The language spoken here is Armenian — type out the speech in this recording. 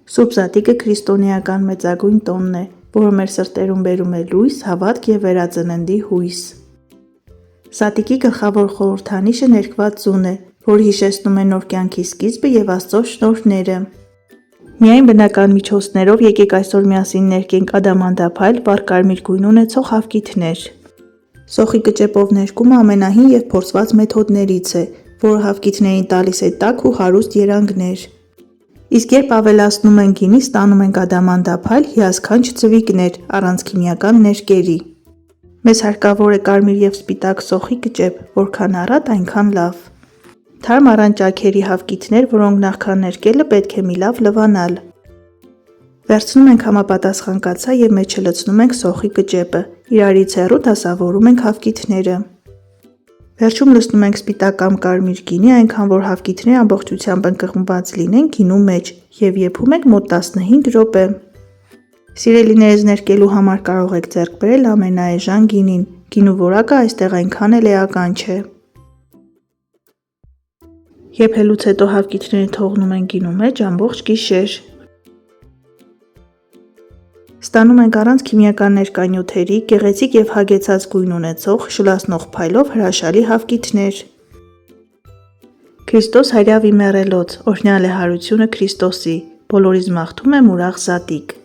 Սուրբ Զատիկը քրիստոնեական մեծագույն տոնն է, որը մեր սրտերում բերում է լույս, հավատք և վերածննդի հույս։ Զատիկի գլխավոր խորհրդանիշը ներկված ձուն է, որը հիշեցնում է նոր կյանքի սկիզբը և Աստծո շնորհները։ Միայն բնական միջոցներով եկեք այսօր միասին ներկենք ադամանդափայլ, վառ կարմիր գույն ունեցող հավկիթներ։ Սոխի կճեպով ներկումը ամենահին և փորձված մեթոդներից է, որը հավկիթներին տալիս է տաք ու հարուստ երանգներ։ Իսկ երբ ավելացնում ենք գինի, ստանում ենք ադամանդափայլ, հիասքանչ ձվիկներ, առանց քիմիական ներկերի։ Մեզ հարկավոր է կարմիր և սպիտակ սոխի կճեպ, որքան առատ, այնքան լավ։ Թարմ առանճաքերի հավկիթներ, որոնք նախքան ներկելը պետք է մի լավ լվանալ։ Վերցնում ենք համապատասխան կաթսա և մեջը լցնում ենք սոխի կճեպը, իրարից հեռու դասավորում ենք հավկիթները։ Վերջում լցնում ենք սպիտակ կամ կարմիր գինի, այնքան որ հավկիթները ամբողջությամբ ընկղմված լինեն գինու մեջ և եփում ենք մոտ 15 րոպե։ Սիրելիներս ներկելու համար կարող եք ձեռք բերել ամենաէժան գինին, գինու որակը այստեղ այնքան էլ էական չէ։ Եփելուց հետո հավկիթները թողնում ենք գինու մեջ ամբողջ գիշեր։ Ստանում ենք առանց քիմիական ներկանյութերի, գեղեցիկ և հագեցած գույն ունեցող, շլացնող փայլով հրաշալի հավկիթներ։ Քրիստոս հայրյա վիմեռելոց, օրհնյալ է հարությունը Քրիստոսի, բոլորիս մաղթում եմ ուրախ Զատիկ։